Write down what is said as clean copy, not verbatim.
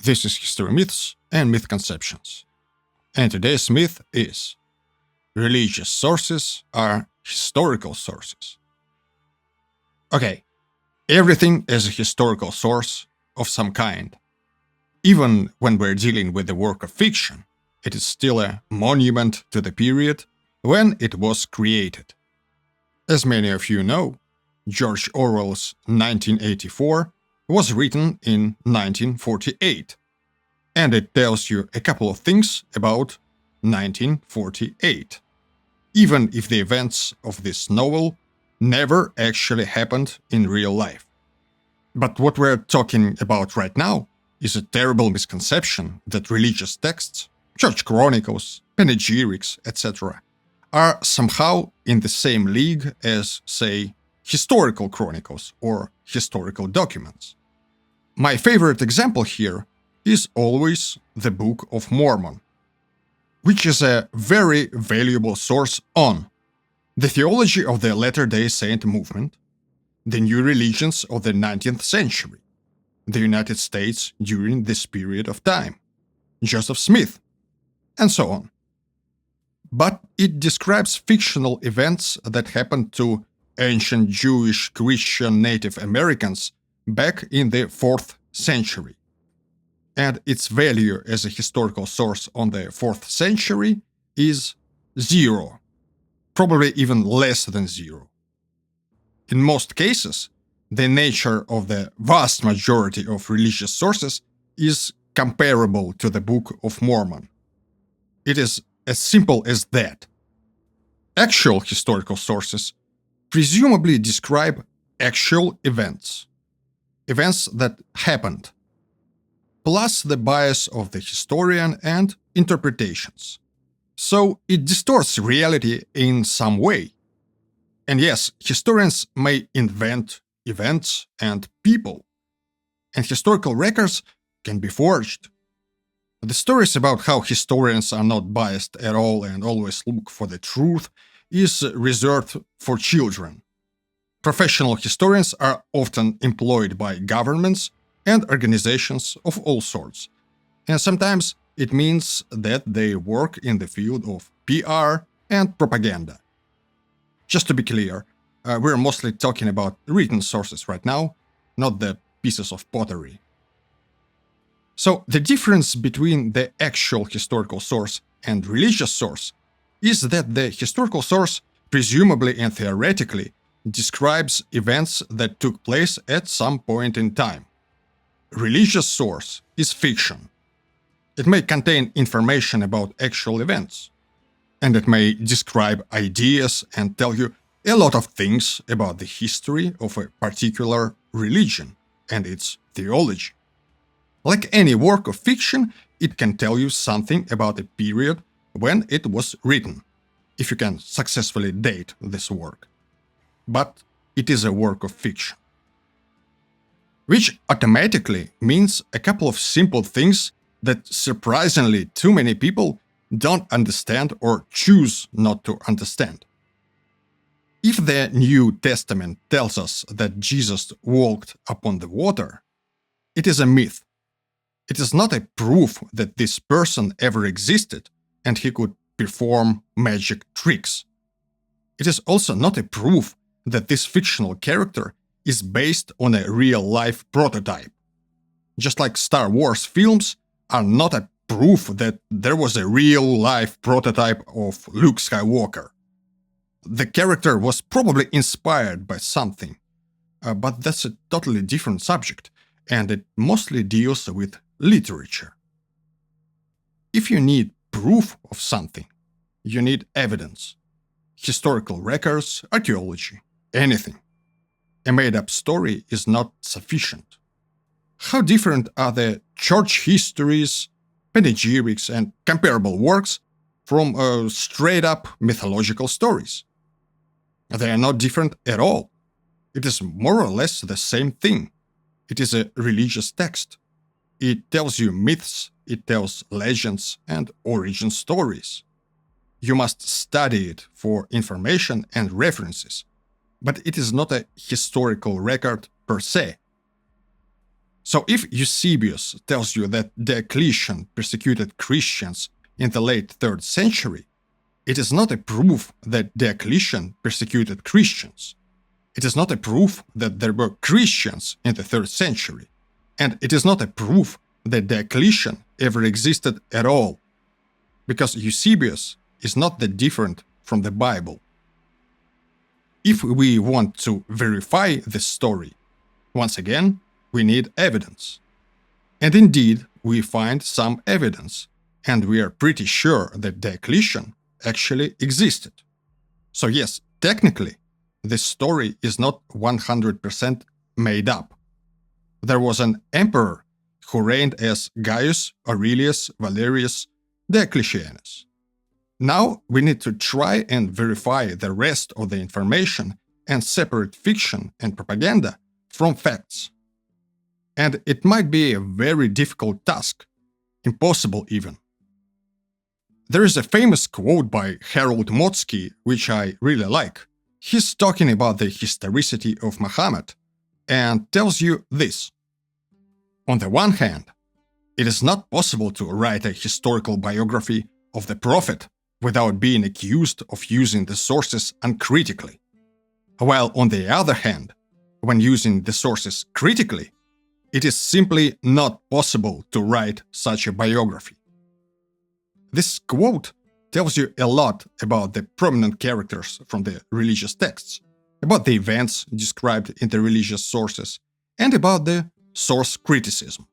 This is History Myths and Misconceptions. And today's myth is: religious sources are historical sources. Okay, everything is a historical source of some kind. Even when we're dealing with the work of fiction, it is still a monument to the period when it was created. As many of you know, George Orwell's 1984 was written in 1948, and it tells you a couple of things about 1948, even if the events of this novel never actually happened in real life. But what we're talking about right now is a terrible misconception that religious texts, church chronicles, panegyrics, etc., are somehow in the same league as, say, historical chronicles or historical documents. My favorite example here is always the Book of Mormon, which is a very valuable source on the theology of the Latter-day Saint movement, the new religions of the 19th century, the United States during this period of time, Joseph Smith, and so on. But it describes fictional events that happened to ancient Jewish Christian Native Americans back in the 4th century. And its value as a historical source on the 4th century is zero, probably even less than zero. In most cases, the nature of the vast majority of religious sources is comparable to the Book of Mormon. It is as simple as that. Actual historical sources presumably describe actual events that happened, plus the bias of the historian and interpretations. So it distorts reality in some way. And yes, historians may invent events and people, and historical records can be forged. The stories about how historians are not biased at all and always look for the truth is reserved for children. Professional historians are often employed by governments and organizations of all sorts, and sometimes it means that they work in the field of PR and propaganda. Just to be clear, we're mostly talking about written sources right now, not the pieces of pottery. So the difference between the actual historical source and religious source is that the historical source presumably and theoretically describes events that took place at some point in time. Religious source is fiction. It may contain information about actual events, and it may describe ideas and tell you a lot of things about the history of a particular religion and its theology. Like any work of fiction, it can tell you something about a period when it was written, if you can successfully date this work. But it is a work of fiction. Which automatically means a couple of simple things that surprisingly too many people don't understand or choose not to understand. If the New Testament tells us that Jesus walked upon the water, it is a myth. It is not a proof that this person ever existed and he could perform magic tricks. It is also not a proof that this fictional character is based on a real-life prototype. Just like Star Wars films are not a proof that there was a real-life prototype of Luke Skywalker. The character was probably inspired by something, but that's a totally different subject, and it mostly deals with literature. If you need proof of something, you need evidence. Historical records, archaeology, anything. A made-up story is not sufficient. How different are the church histories, panegyrics, and comparable works from straight-up mythological stories? They are not different at all. It is more or less the same thing. It is a religious text. It tells you myths, it tells legends and origin stories. You must study it for information and references, but it is not a historical record per se. So if Eusebius tells you that Diocletian persecuted Christians in the late 3rd century, it is not a proof that Diocletian persecuted Christians. It is not a proof that there were Christians in the 3rd century. And it is not a proof that Diocletian ever existed at all. Because Eusebius is not that different from the Bible. If we want to verify this story, once again, we need evidence. And indeed, we find some evidence, and we are pretty sure that Diocletian actually existed. So yes, technically, this story is not 100% made up. There was an emperor who reigned as Gaius Aurelius Valerius Diocletianus. Now we need to try and verify the rest of the information and separate fiction and propaganda from facts. And it might be a very difficult task, impossible even. There is a famous quote by Harold Motsky, which I really like. He's talking about the historicity of Muhammad and tells you this. On the one hand, it is not possible to write a historical biography of the Prophet without being accused of using the sources uncritically. While on the other hand, when using the sources critically, it is simply not possible to write such a biography. This quote tells you a lot about the prominent characters from the religious texts, about the events described in the religious sources, and about the source criticism.